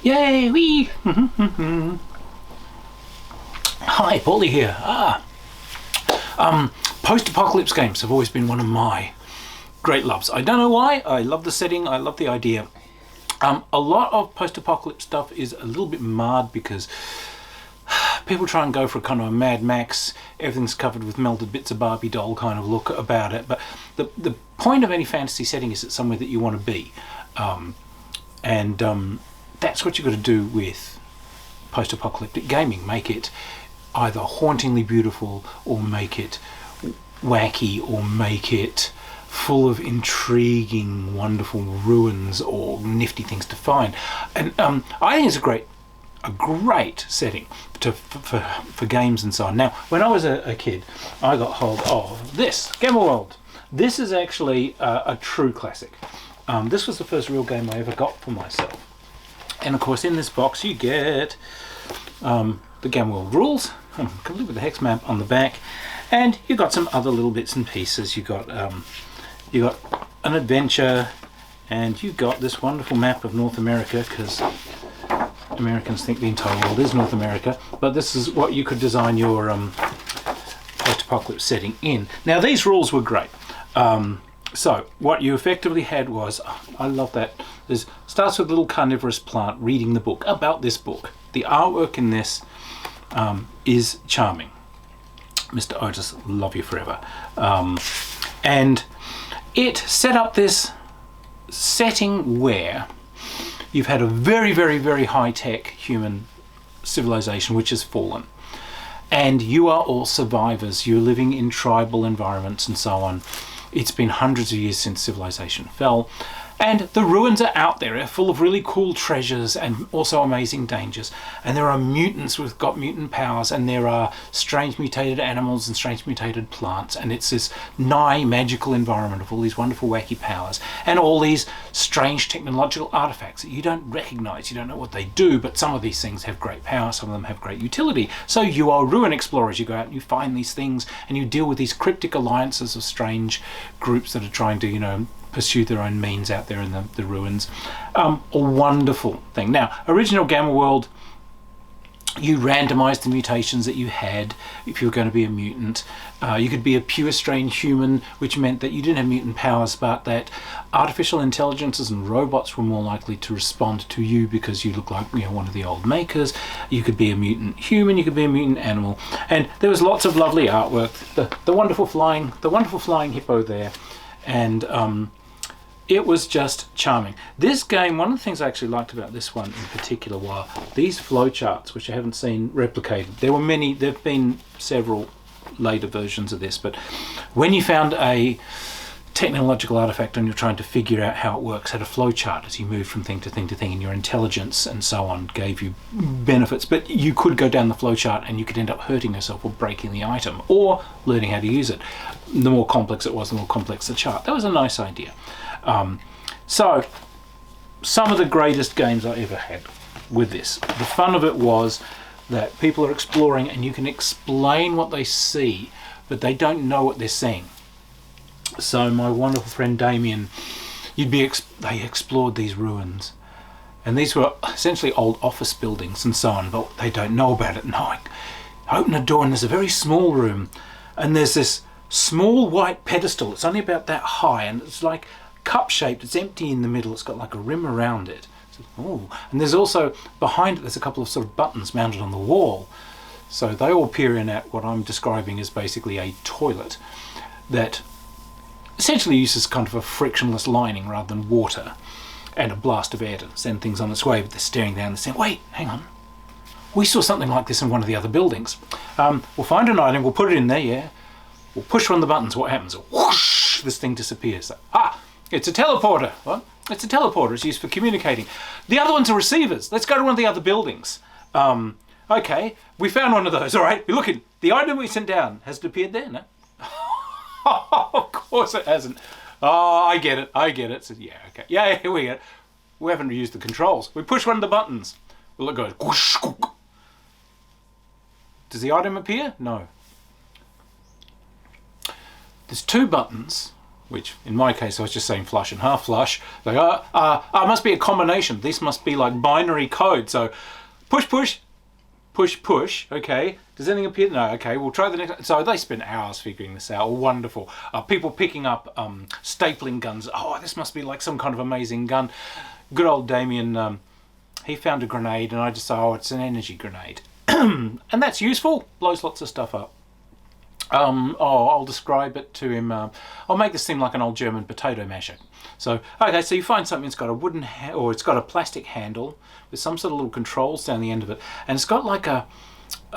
Yay, wee! Hi, Paulie here. Post-apocalypse games have always been one of my great loves. I don't know why. I love the setting. I love the idea. A lot of post-apocalypse stuff is a little bit marred because people try and go for a kind of a Mad Max, everything's covered with melted bits of Barbie doll kind of look about it. But the point of any fantasy setting is it's somewhere that you want to be. That's what you've got to do with post-apocalyptic gaming. Make it either hauntingly beautiful, or make it wacky, or make it full of intriguing, wonderful ruins or nifty things to find. And I think it's a great setting for games and so on. Now, when I was a kid, I got hold of this Gamma World. This is actually a true classic. This was the first real game I ever got for myself. And of course, in this box you get the Gamma World rules, complete with the hex map on the back, and you got some other little bits and pieces. You got an adventure, and you got this wonderful map of North America, because Americans think the entire world is North America. But this is what you could design your post-apocalypse setting in. Now, these rules were great. So what you effectively had was, I love that, this starts with a little carnivorous plant reading the book about this book. The artwork in this is charming. Mr. Otis, love you forever. And it set up this setting where you've had a very, very, very high-tech human civilization which has fallen. And you are all survivors. You're living in tribal environments and so on. It's been hundreds of years since civilization fell, and the ruins are out there. They're full of really cool treasures and also amazing dangers. And there are mutants who've got mutant powers, and there are strange mutated animals and strange mutated plants, and it's this nigh magical environment of all these wonderful wacky powers and all these strange technological artifacts that you don't recognize. You don't know what they do, but some of these things have great power, some of them have great utility. So you are ruin explorers. You go out and you find these things, and you deal with these cryptic alliances of strange groups that are trying to, pursue their own means out there in the ruins. A wonderful thing. Now, original Gamma World, you randomized the mutations that you had if you were going to be a mutant. You could be a pure strain human, which meant that you didn't have mutant powers, but that artificial intelligences and robots were more likely to respond to you because you look like one of the old makers. You could be a mutant human, you could be a mutant animal, and there was lots of lovely artwork. The wonderful flying hippo there, and it was just charming. This game, one of the things I actually liked about this one in particular were these flowcharts, which I haven't seen replicated. There've been several later versions of this, but when you found a technological artifact and you're trying to figure out how it works, had a flowchart as you moved from thing to thing to thing, and your intelligence and so on gave you benefits. But you could go down the flowchart and you could end up hurting yourself or breaking the item, or learning how to use it. The more complex it was, the more complex the chart. That was a nice idea. So some of the greatest games I ever had with this. The fun of it was that people are exploring and you can explain what they see, but they don't know what they're seeing. So my wonderful friend Damien, they explored these ruins, and these were essentially old office buildings and so on, but they don't know about it. And I open a door and there's a very small room, and there's this small white pedestal. It's only about that high, and it's like cup-shaped. It's empty in the middle. It's got like a rim around it. Oh, and there's also behind it, there's a couple of sort of buttons mounted on the wall. So they all peer in at what I'm describing as basically a toilet that essentially uses kind of a frictionless lining rather than water, and a blast of air to send things on its way. But they're staring down and saying, wait, hang on, we saw something like this in one of the other buildings. We'll find an item, we'll put it in there, yeah. We'll push one of the buttons, what happens? Whoosh, this thing disappears. It's a teleporter. What? It's a teleporter. It's used for communicating. The other ones are receivers. Let's go to one of the other buildings. Okay, we found one of those. All right, we're looking. The item we sent down, has it appeared there? No? Of course it hasn't. Oh, I get it. So, yeah, okay. Yeah, here we go. We haven't used the controls. We push one of the buttons. Well, it goes whoosh, whoosh. Does the item appear? No. There's two buttons. which in my case I was just saying flush and half flush. Like, must be a combination. This must be like binary code. So push, push, push, push. Okay, does anything appear? No. Okay, we'll try the next. So they spent hours figuring this out. Wonderful. People picking up stapling guns. Oh, this must be like some kind of amazing gun. Good old Damien, he found a grenade, and I just said, oh, it's an energy grenade. And that's useful, blows lots of stuff up. I'll describe it to him. I'll make this seem like an old German potato masher. So, okay, so you find something that's got a wooden, or it's got a plastic handle with some sort of little controls down the end of it, and it's got like a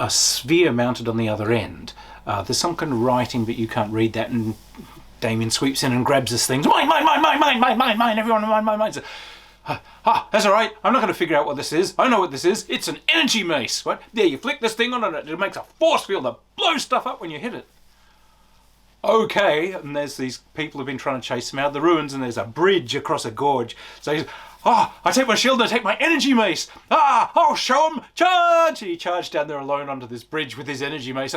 sphere mounted on the other end. There's some kind of writing, but you can't read that, and Damien sweeps in and grabs this thing. Mine, mine, mine, mine, mine, mine, mine, mine, everyone, mine, mine, mine. So, that's all right. I'm not going to figure out what this is. I know what this is. It's an energy mace. What? There, you flick this thing on and it makes a force field that blows stuff up when you hit it. Okay, and there's these people who've been trying to chase him out of the ruins, and there's a bridge across a gorge. So he's, I take my shield and I take my energy mace. I'll show him. Charge! He charged down there alone onto this bridge with his energy mace.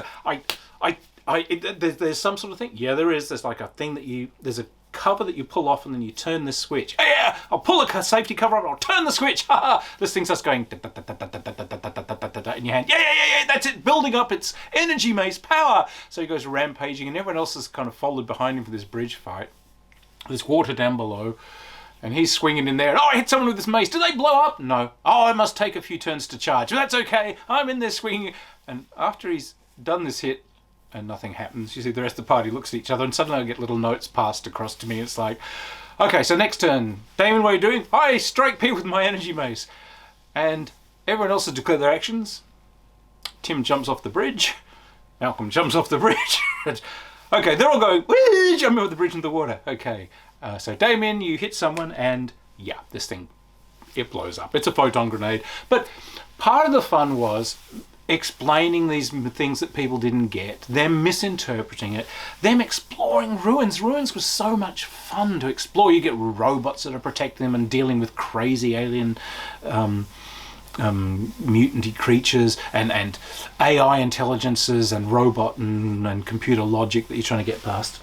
There's some sort of thing. Yeah, there is. There's like a thing that there's a cover that you pull off, and then you turn this switch. Yeah, I'll pull a safety cover up, and I'll turn the switch. This thing starts going in your hand. Yeah, that's it, building up its energy mace power. So he goes rampaging, and everyone else is kind of followed behind him for this bridge fight. There's water down below, and he's swinging in there. I hit someone with this mace. Do they blow up? No. I must take a few turns to charge. But that's okay. I'm in there swinging. And after he's done this hit, and nothing happens, you see the rest of the party looks at each other, and suddenly I get little notes passed across to me. It's like, okay, so next turn, Damien, what are you doing? I strike people with my energy mace. And everyone else has declared their actions. Tim jumps off the bridge. Malcolm jumps off the bridge. Okay, they're all going, whee, jumping off the bridge into the water. Okay, so Damien, you hit someone, and yeah, this thing, it blows up. It's a photon grenade. But part of the fun was explaining these things that people didn't get, them misinterpreting it, them exploring ruins. Ruins was so much fun to explore. You get robots that are protecting them and dealing with crazy alien mutanty creatures, and AI intelligences and robot and computer logic that you're trying to get past.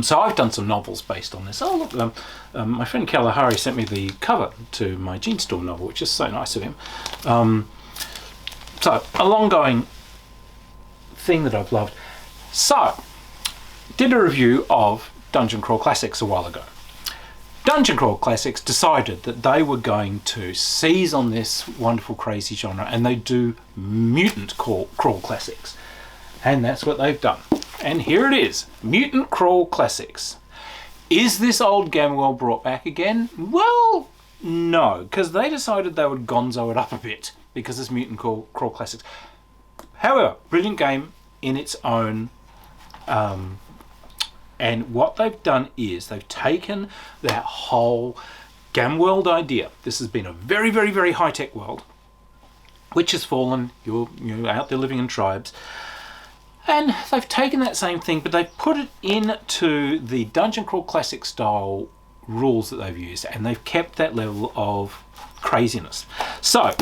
So I've done some novels based on this. Oh look, my friend Kalahari sent me the cover to my Gene Storm novel, which is so nice of him. So, a long-going thing that I've loved. So, did a review of Dungeon Crawl Classics a while ago. Dungeon Crawl Classics decided that they were going to seize on this wonderful, crazy genre, and they do Mutant Crawl Classics. And that's what they've done. And here it is, Mutant Crawl Classics. Is this old game well brought back again? Well, no, because they decided they would gonzo it up a bit, because it's Mutant Crawl Classics. However, brilliant game in its own. And what they've done is they've taken that whole game world idea. This has been a very, very, very high-tech world, which has fallen. You're out there living in tribes. And they've taken that same thing, but they've put it into the Dungeon Crawl Classic style rules that they've used, and they've kept that level of craziness. So,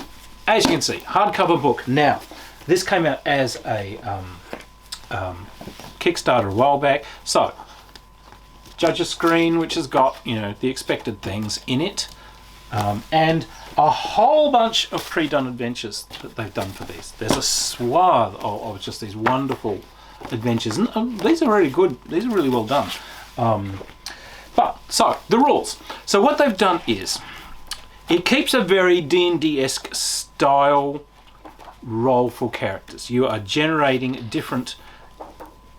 as you can see, hardcover book. Now, this came out as a Kickstarter a while back. So, judge screen, which has got, the expected things in it, and a whole bunch of pre-done adventures that they've done for these. There's a swath of just these wonderful adventures, and these are really good. These are really well done. So, the rules. So what they've done is, it keeps a very D&D-esque style role for characters. You are generating different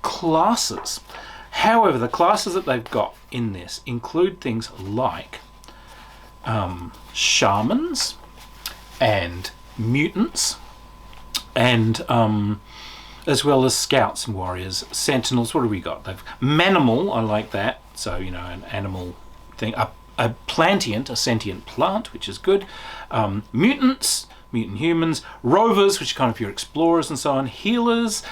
classes. However, the classes that they've got in this include things like shamans and mutants, and as well as scouts and warriors, sentinels. What have we got? They've manimal, I like that. So, an animal thing. A plantient, a sentient plant, which is good. Mutants, mutant humans. Rovers, which are kind of your explorers and so on. Healers,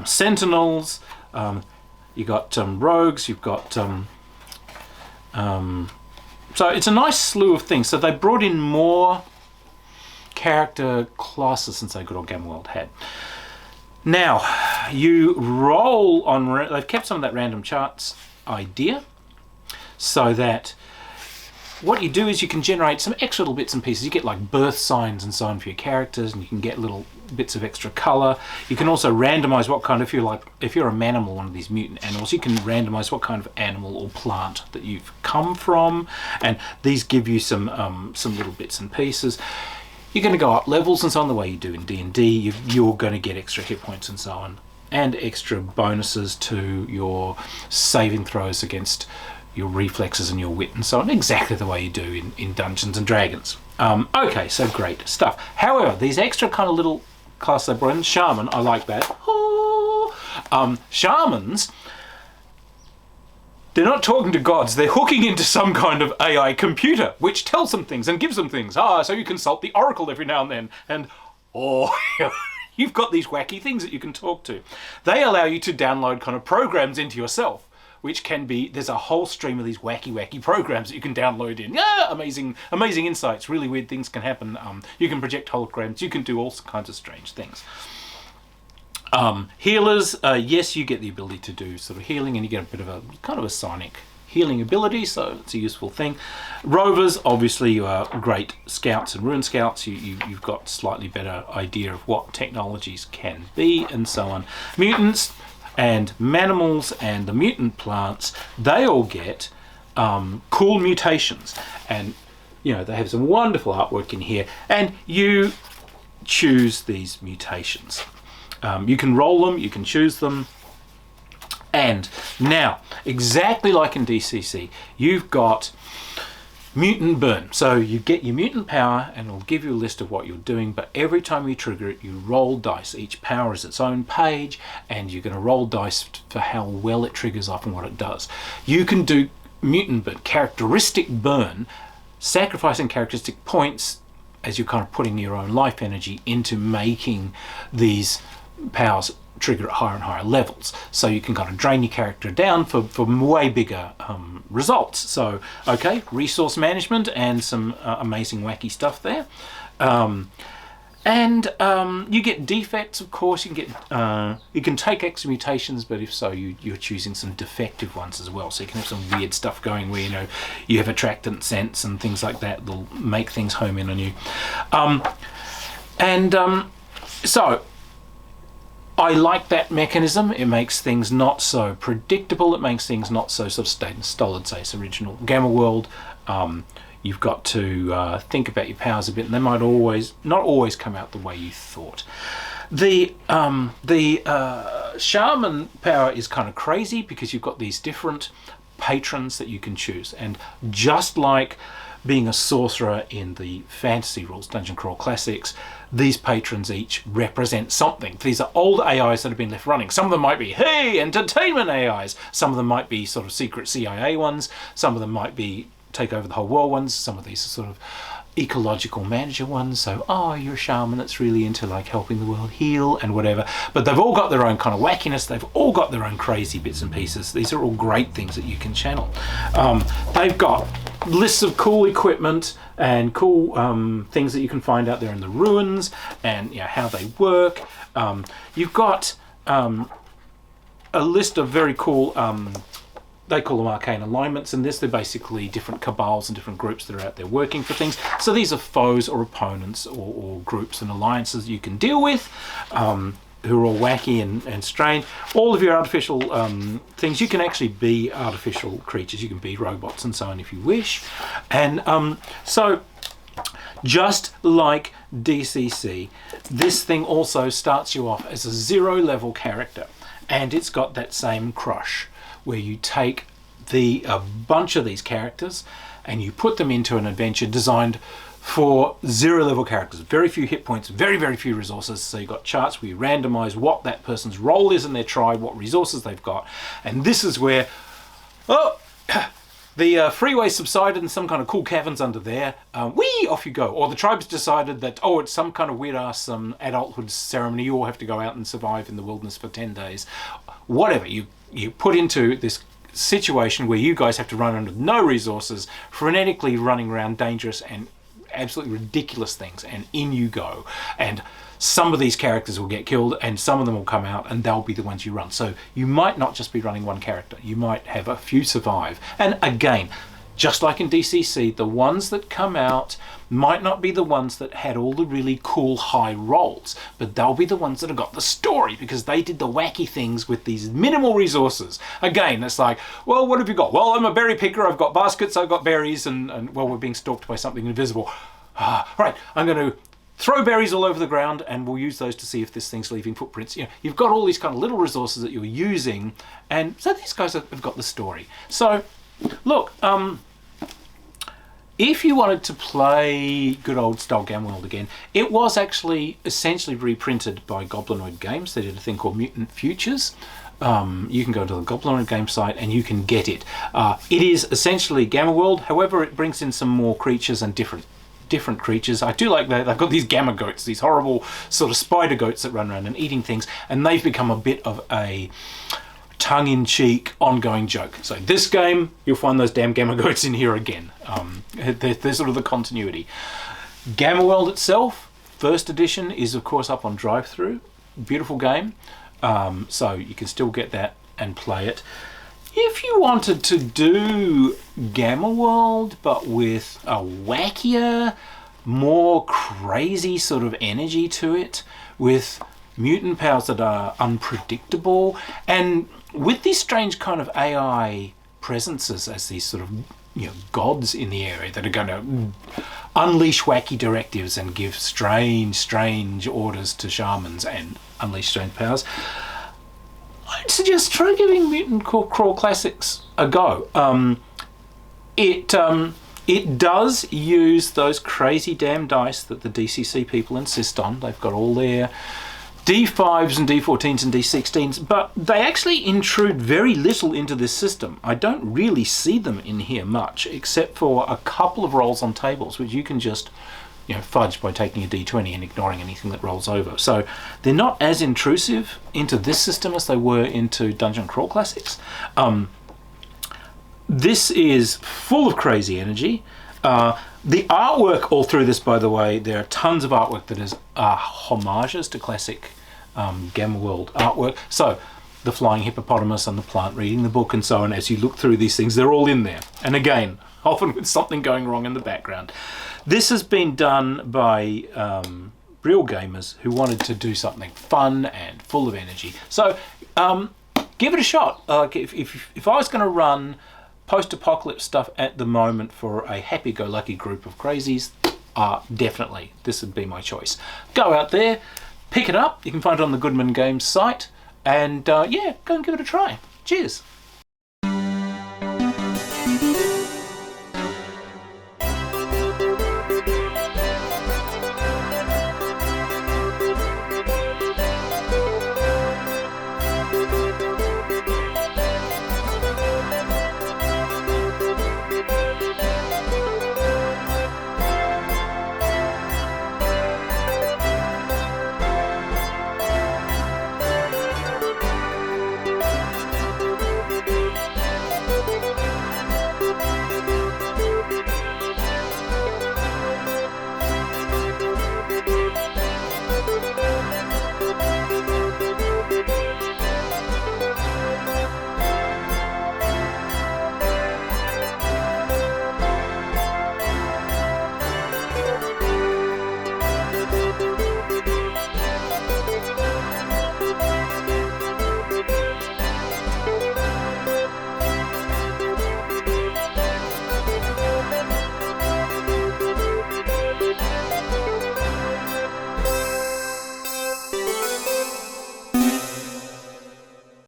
sentinels. You got rogues. You've got. So it's a nice slew of things. So they brought in more character classes since they good old Game World had. Now, you roll on. They've kept some of that random charts idea, so that what you do is you can generate some extra little bits and pieces. You get like birth signs and so on for your characters, and you can get little bits of extra color. You can also randomize what kind, if you're a manimal, one of these mutant animals, you can randomize what kind of animal or plant that you've come from, and these give you some little bits and pieces. You're going to go up levels and so on, the way you do in D&D. You're going to get extra hit points and so on, and extra bonuses to your saving throws against your reflexes and your wit and so on, exactly the way you do in Dungeons and Dragons. Okay, so great stuff. However, these extra kind of little classes they brought in, Shaman, I like that. Shamans, they're not talking to gods, they're hooking into some kind of AI computer, which tells them things and gives them things. So you consult the Oracle every now and then, and you've got these wacky things that you can talk to. They allow you to download kind of programs into yourself, which can be, there's a whole stream of these wacky programs that you can download in. Yeah, amazing insights, really weird things can happen. You can project holograms, you can do all kinds of strange things. Healers, yes, you get the ability to do sort of healing, and you get a bit of a kind of a sonic healing ability, so it's a useful thing. Rovers, obviously you are great scouts and rune scouts. You've got slightly better idea of what technologies can be and so on. Mutants and manimals and the mutant plants, they all get cool mutations, and they have some wonderful artwork in here, and you choose these mutations. You can roll them, you can choose them, and now, exactly like in DCC, you've got mutant burn. So you get your mutant power and it'll give you a list of what you're doing, but every time you trigger it, you roll dice. Each power is its own page, and you're going to roll dice for how well it triggers off and what it does. You can do mutant burn, characteristic burn, sacrificing characteristic points as you're kind of putting your own life energy into making these powers trigger at higher and higher levels, so you can kind of drain your character down for way bigger results. So okay, resource management and some amazing wacky stuff there. You get defects, of course. You can get you can take extra mutations, but if so, you're choosing some defective ones as well. So you can have some weird stuff going where you have attractant sense and things like that that'll make things home in on you. So I like that mechanism. It makes things not so predictable. It makes things not so sort of staid and stolid. Say it's original Gamma World. You've got to think about your powers a bit, and they might not always come out the way you thought. The Shaman Power is kind of crazy because you've got these different patrons that you can choose, and just like being a sorcerer in the fantasy rules, Dungeon Crawl Classics, these patrons each represent something. These are old AIs that have been left running. Some of them might be, hey, entertainment AIs. Some of them might be sort of secret CIA ones. Some of them might be take over the whole world ones. Some of these are sort of ecological manager ones. So, you're a shaman that's really into like helping the world heal and whatever. But they've all got their own kind of wackiness. They've all got their own crazy bits and pieces. These are all great things that you can channel. They've got lists of cool equipment and cool things that you can find out there in the ruins, and how they work. You've got a list of very cool they call them Arcane Alignments, and they're basically different cabals and different groups that are out there working for things. So these are foes or opponents or groups and alliances you can deal with, who are all wacky and strange. All of your artificial things, you can actually be artificial creatures. You can be robots and so on if you wish. And so just like DCC, this thing also starts you off as a 0 level character, and it's got that same crush where you take a bunch of these characters and you put them into an adventure designed for 0 level characters. Very few hit points, very, very few resources. So you've got charts where you randomize what that person's role is in their tribe, what resources they've got. And this is where, the freeway subsided and some kind of cool caverns under there. Off you go. Or the tribe's decided that, it's some kind of weird-ass adulthood ceremony. You all have to go out and survive in the wilderness for 10 days. Whatever. You put into this situation where you guys have to run under no resources, frenetically running around dangerous and absolutely ridiculous things, and in you go. And some of these characters will get killed, and some of them will come out, and they'll be the ones you run. So you might not just be running one character. You might have a few survive. And again, just like in DCC, the ones that come out might not be the ones that had all the really cool high rolls, but they'll be the ones that have got the story, because they did the wacky things with these minimal resources. Again, it's like, well, what have you got? Well, I'm a berry picker, I've got baskets, I've got berries, and well, we're being stalked by something invisible. Right, I'm going to throw berries all over the ground, and we'll use those to see if this thing's leaving footprints. You know, you've got all these kind of little resources that you're using, and so these guys have got the story. So, look, if you wanted to play good old style Gamworld again, it was actually essentially reprinted by Goblinoid Games. They did a thing called Mutant Futures. You can go to the Goblinoid Games site and you can get it. It is essentially Gamworld, however it brings in some more creatures and different creatures. I do like that they've got these gamma goats, these horrible sort of spider goats that run around and eating things, and they've become a bit of a tongue-in-cheek ongoing joke. So this game, you'll find those damn gamma goats in here again. They're sort of the continuity. Gamworld itself, first edition, is of course up on drive-thru. Beautiful game. So you can still get that and play it. If you wanted to do Gamworld but with a wackier, more crazy sort of energy to it, with mutant powers that are unpredictable, and with these strange kind of AI presences as these sort of, you know, gods in the area that are going to unleash wacky directives and give strange orders to shamans and unleash strange powers, I'd suggest try giving Mutant Crawl Classics a go. It does use those crazy damn dice that the DCC people insist on. They've got all their D5s and D14s and D16s, but they actually intrude very little into this system. I don't really see them in here much, except for a couple of rolls on tables, which you can just, you know, fudge by taking a D20 and ignoring anything that rolls over. So they're not as intrusive into this system as they were into Dungeon Crawl Classics. This is full of crazy energy. The artwork all through this, by the way, there are tons of artwork that is homages to classic Gamworld artwork. So the flying hippopotamus and the plant reading the book and so on, as you look through these things, they're all in there. And again, often with something going wrong in the background. This has been done by real gamers who wanted to do something fun and full of energy. So give it a shot. If I was going to run post-apocalypse stuff at the moment for a happy-go-lucky group of crazies, definitely this would be my choice. Go out there, pick it up. You can find it on the Goodman Games site, and yeah, go and give it a try. Cheers.